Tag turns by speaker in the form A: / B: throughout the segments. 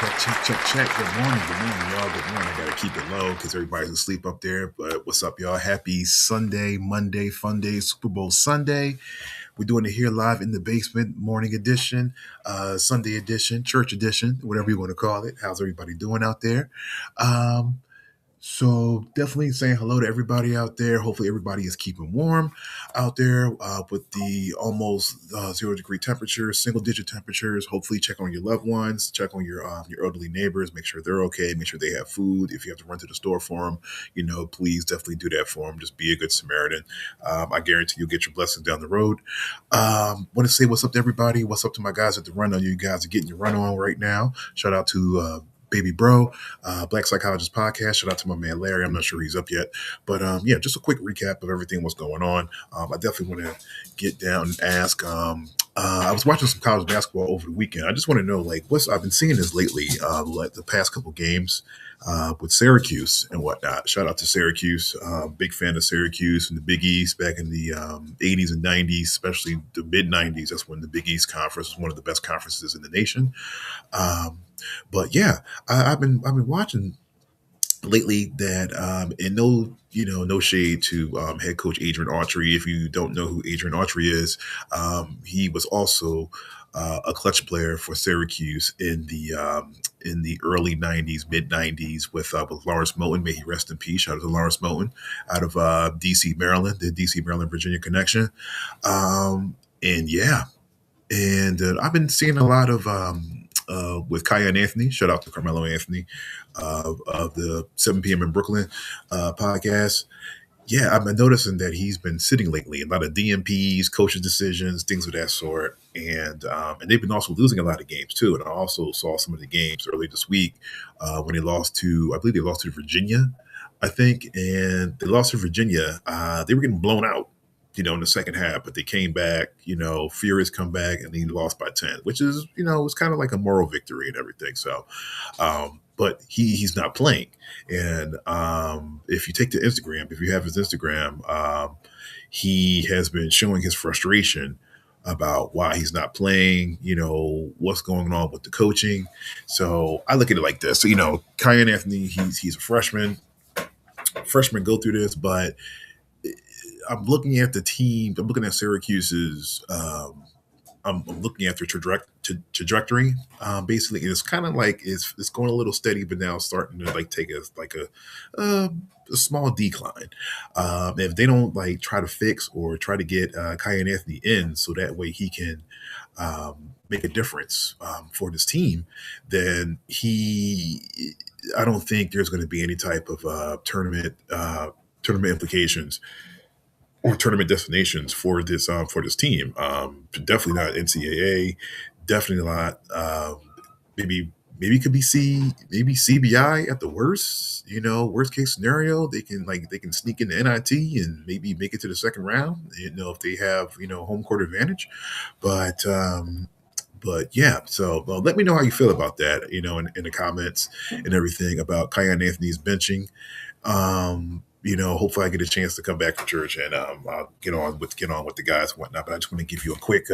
A: Check. Good morning, y'all. Good morning. I gotta keep it low because everybody's asleep up there. But what's up, y'all? Happy Sunday, Monday, Funday, Super Bowl Sunday. We're doing it here live in the basement, morning edition, Sunday edition, church edition, whatever you want to call it. How's everybody doing out there? Um, so definitely saying hello to everybody out there. Hopefully everybody is keeping warm out there with the almost 0 degree temperatures, single digit temperatures. Hopefully check on your loved ones, check on your elderly neighbors, make sure they're okay, make sure they have food. If you have to run to the store for them, please definitely do that for them. Just be a good Samaritan. I guarantee you'll get your blessings down the road. Want to say what's up to everybody. What's up to my guys at the run? I know you guys are getting your run on right now. Shout out to Baby Bro, Black Psychologist Podcast. Shout out to my man Larry. I'm not sure he's up yet. But yeah, just a quick recap of everything what's going on. I definitely want to get down and ask. I was watching some college basketball over the weekend. I just want to know, I've been seeing this lately, the past couple games with Syracuse and whatnot. Shout out to Syracuse. Big fan of Syracuse and the Big East back in the 80s and 90s, especially the mid 90s. That's when the Big East Conference was one of the best conferences in the nation. But yeah, I've been watching lately that and no shade to head coach Adrian Autry. If you don't know who Adrian Autry is, he was also a clutch player for Syracuse in the early 90s, mid 90s with Lawrence Moulton. May he rest in peace. Shout out to Lawrence Moulton out of DC, Maryland, the DC, Maryland, Virginia connection. And yeah, and I've been seeing a lot of with Kyan Anthony. Shout out to Carmelo Anthony of the 7 p.m. in Brooklyn podcast. Yeah, I've been noticing that he's been sitting lately. A lot of DMPs, coaches' decisions, things of that sort. And they've been also losing a lot of games, too. And I also saw some of the games early this week when they lost to, I believe they lost to Virginia, I think. And they lost to Virginia. They were getting blown out, in the second half, but they came back, furious comeback, and he lost by 10, which is, it's kind of like a moral victory and everything. So, but he's not playing. And if you take the Instagram, if you have his Instagram, he has been showing his frustration about why he's not playing, what's going on with the coaching. So I look at it like this. So, Kyan Anthony, he's a freshman. Freshmen go through this, but I'm looking at the team. I'm looking at Syracuse's. I'm looking at their trajectory. Basically, it's kind of like it's going a little steady, but now starting to take a small decline. If they don't try to fix or try to get Kyan Anthony in, so that way he can make a difference for this team, then I don't think there's going to be any type of tournament implications or tournament destinations for this team. Definitely not NCAA. Definitely not. Maybe it could be maybe CBI at the worst. Worst case scenario, they can sneak into NIT and maybe make it to the second round. If they have home court advantage, but. But yeah, so let me know how you feel about that, in the comments and everything about Kyan Anthony's benching. Hopefully I get a chance to come back to church and I'll get on with the guys and whatnot. But I just want to give you a quick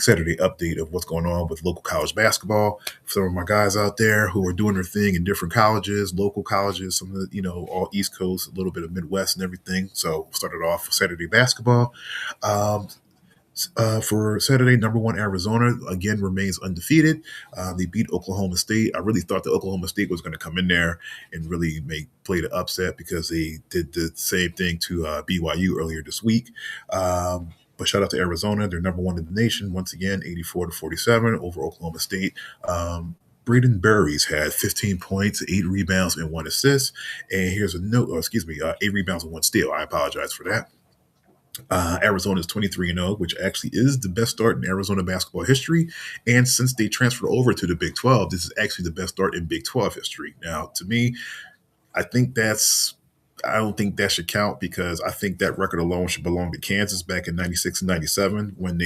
A: Saturday update of what's going on with local college basketball. Some of my guys out there who are doing their thing in different colleges, local colleges, some of the, all East Coast, a little bit of Midwest and everything. So started off with Saturday basketball. For Saturday, number 1 Arizona again remains undefeated. They beat Oklahoma State. I really thought that Oklahoma State was going to come in there and really play the upset because they did the same thing to BYU earlier this week. But shout out to Arizona. They're number 1 in the nation once again, 84-47 over Oklahoma State. Braden Burries had 15 points, 8 rebounds, and 1 assist. And here's a note, 8 rebounds and 1 steal. I apologize for that. Arizona is 23-0, which actually is the best start in Arizona basketball history. And since they transferred over to the Big 12, this is actually the best start in Big 12 history. Now, to me, I don't think that should count because I think that record alone should belong to Kansas back in 96 and 97 when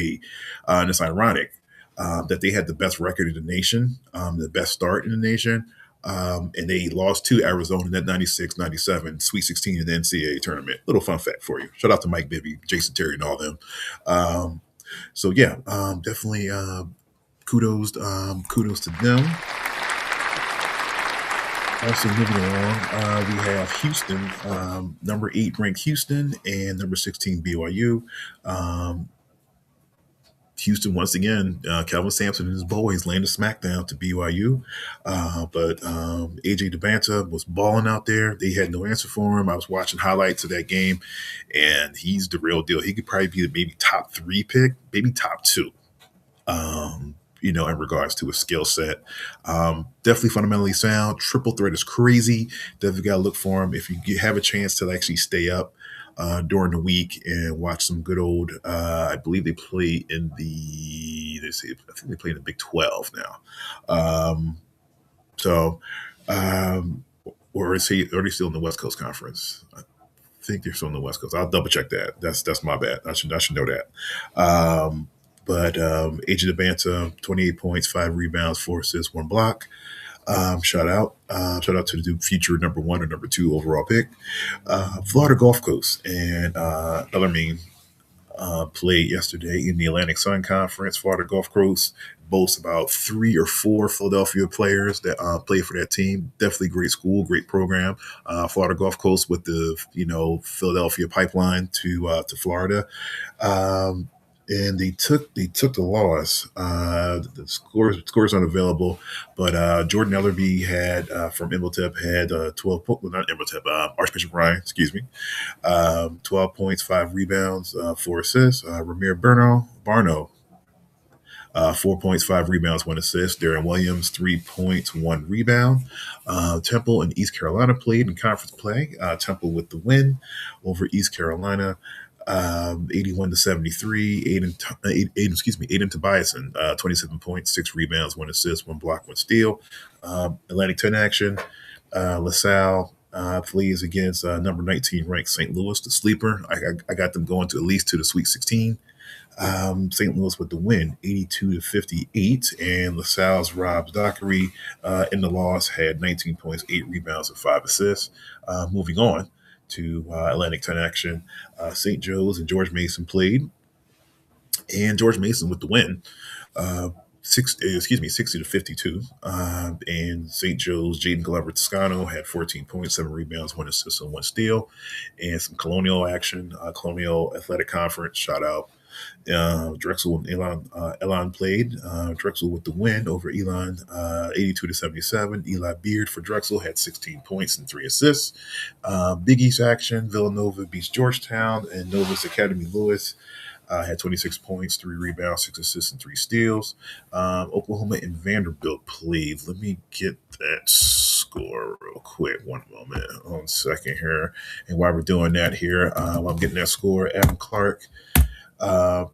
A: and it's ironic that they had the best record in the nation, the best start in the nation. And they lost to Arizona in that 96-97 Sweet 16 in the NCAA tournament. Little fun fact for you. Shout out to Mike Bibby, Jason Terry, and all them. So yeah, definitely kudos to them. Also moving along, we have Houston, number 8 ranked Houston and number 16 BYU. Um, Houston once again, Kelvin Sampson and his boys landed smackdown to BYU, but AJ DeBanta was balling out there. They had no answer for him. I was watching highlights of that game, and he's the real deal. He could probably be the maybe top 3 pick, maybe top 2. In regards to his skill set. Definitely fundamentally sound. Triple threat is crazy. Definitely got to look for him. If you have a chance to actually stay up during the week and watch some good old, I believe they play in I think they play in the Big 12 now. So, or is he already still in the West Coast Conference? I think they're still in the West Coast. I'll double check that. That's my bad. I should know that. But AJ DeBanta, 28 points, 5 rebounds, 4 assists, 1 block. Shout out to the future number 1 or number 2 overall pick. Florida Gulf Coast and Bellarmine played yesterday in the Atlantic Sun Conference. Florida Gulf Coast boasts about 3 or 4 Philadelphia players that play for that team. Definitely great school, great program. Florida Gulf Coast with the Philadelphia pipeline to Florida. And they took the loss. The scores unavailable, but Jordan Ellerby had from Imhotep had 12 points. Well, not Imhotep, Archbishop Ryan, excuse me, 12 points, 5 rebounds, 4 assists. Ramir Barno, 4 points, 5 rebounds, 1 assist. Darren Williams, 3 points, 1 rebound. Temple and East Carolina played in conference play. Temple with the win over East Carolina. 81-73. Aiden Tobiason, 27 points, 6 rebounds, 1 assist, 1 block, 1 steal. Atlantic 10 action. LaSalle plays against number 19 ranked St. Louis, the sleeper. I got them going to at least to the Sweet 16. St. Louis with the win, 82-58, and LaSalle's Rob Dockery in the loss had 19 points, 8 rebounds, and 5 assists. Moving on to Atlantic 10 action, St. Joe's and George Mason played, and George Mason with the win, 60-52. And St. Joe's Jaden Glover Toscano had 14 points, 7 rebounds, 1 assist, and 1 steal, and some Colonial action, Colonial Athletic Conference, shout out. Drexel and Elon played. Drexel with the win over Elon, 82-77. Eli Beard for Drexel had 16 points and 3 assists. Big East action, Villanova beats Georgetown, and Novus Academy Lewis had 26 points, 3 rebounds, 6 assists, and 3 steals. Oklahoma and Vanderbilt played. Let me get that score real quick. 1 moment. 1 second here. And while we're doing that here, while I'm getting that score, Adam Clark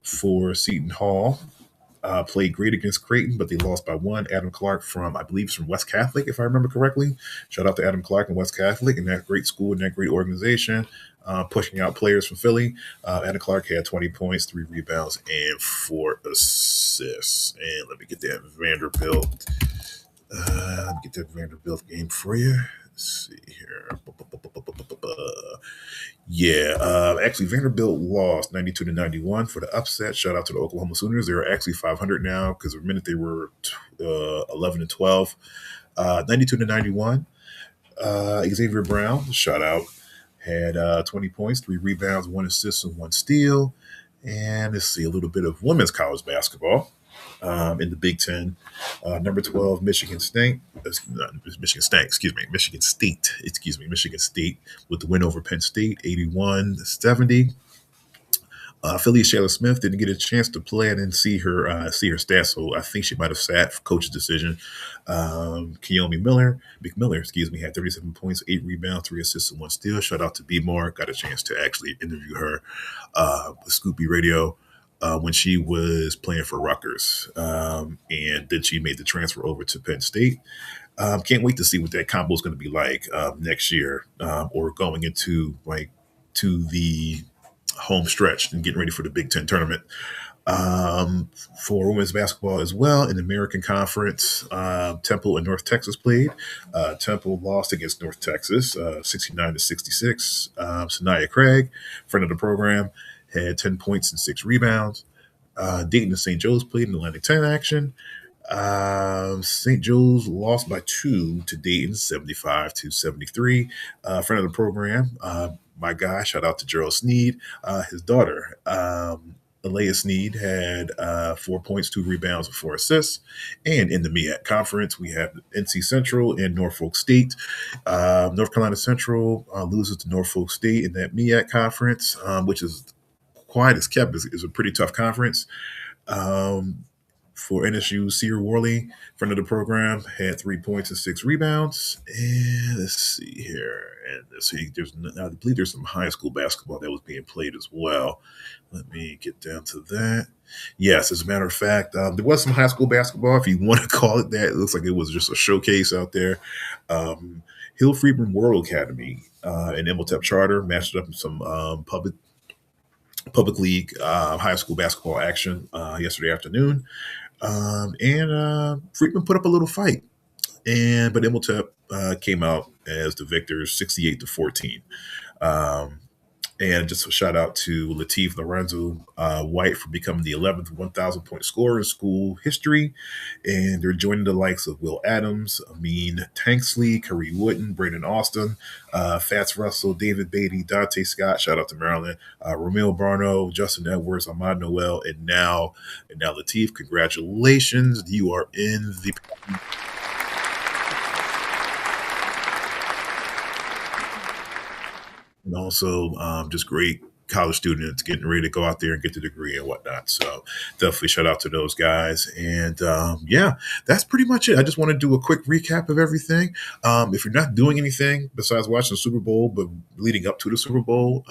A: for Seton Hall played great against Creighton, but they lost by 1. Adam Clark from West Catholic, if I remember correctly. Shout out to Adam Clark and West Catholic and that great school and that great organization, pushing out players from Philly. Adam Clark had 20 points, 3 rebounds, and 4 assists. And let me get that Vanderbilt game for you. Let's see here. Actually, Vanderbilt lost 92-91 for the upset. Shout out to the Oklahoma Sooners. They are actually 500 now because the minute they were 11-12. 92-91. Xavier Brown, shout out, had 20 points, 3 rebounds, 1 assist, and 1 steal. And let's see a little bit of women's college basketball. In the Big Ten, number 12, Michigan State, Michigan State with the win over Penn State, 81-70. Philly Shayla Smith didn't get a chance to play. I didn't see her stats, so I think she might have sat for coach's decision. Keomi McMiller, had 37 points, 8 rebounds, 3 assists, and 1 steal. Shout out to B. Moore. Got a chance to actually interview her with Scoopy Radio when she was playing for Rutgers, and then she made the transfer over to Penn State. Can't wait to see what that combo is going to be like next year, or going into to the home stretch and getting ready for the Big Ten tournament. For women's basketball as well, in the American Conference, Temple and North Texas played. Temple lost against North Texas, 69-66. Sanaya Craig, friend of the program, had 10 points and 6 rebounds. Dayton and St. Joe's played in Atlantic 10 action. St. Joe's lost by 2 to Dayton, 75-73. Friend of the program, my guy, shout out to Gerald Sneed. His daughter, Alea Sneed, had 4 points, 2 rebounds, and 4 assists. And in the MEAC conference, we have NC Central and Norfolk State. North Carolina Central loses to Norfolk State in that MEAC conference, which is quiet as kept. Is a pretty tough conference. Um, for NSU, Sierra Worley, friend of the program, had 3 points and 6 rebounds. And let's see here. And let's see, I believe there's some high school basketball that was being played as well. Let me get down to that. Yes, as a matter of fact, there was some high school basketball, if you want to call it that. It looks like it was just a showcase out there. Hill Friedman World Academy and Imhotep Charter matched up in some public league high school basketball action yesterday afternoon. And Friedman put up a little fight, but Imhotep came out as the victors, 68-14. Um, and just a shout out to Latif Lorenzo White for becoming the 11th 1,000 point scorer in school history. And they're joining the likes of Will Adams, Amin Tanksley, Curry Wooden, Braden Austin, Fats Russell, David Beatty, Dante Scott, shout out to Maryland, Ramil Barno, Justin Edwards, Ahmad Noel, and now Latif. Congratulations. You are in the and also just great college students getting ready to go out there and get the degree and whatnot. So definitely shout out to those guys. And yeah, that's pretty much it. I just want to do a quick recap of everything. If you're not doing anything besides watching the Super Bowl, but leading up to the Super Bowl,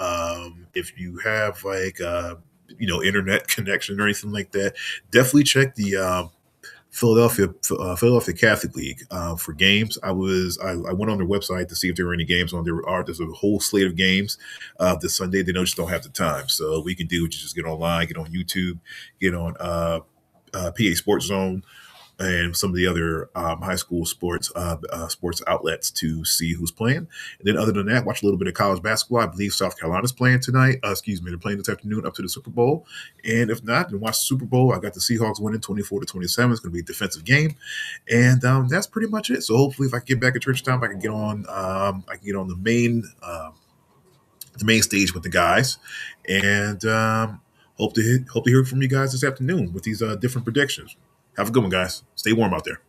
A: if you have like internet connection or anything like that, definitely check the Philadelphia Catholic League for games. I went on their website to see if there were any games on. There's a whole slate of games this Sunday. They just don't have the time, so we can do is just get online, get on YouTube, get on PA Sports Zone, and some of the other high school sports outlets to see who's playing. And then other than that, watch a little bit of college basketball. I believe South Carolina's playing tonight. They're playing this afternoon up to the Super Bowl. And if not, then watch the Super Bowl. I got the Seahawks winning 24-27. It's going to be a defensive game, and that's pretty much it. So hopefully, if I can get back at church time, I can get on. I can get on the main stage with the guys, and hope to hear from you guys this afternoon with these different predictions. Have a good one, guys. Stay warm out there.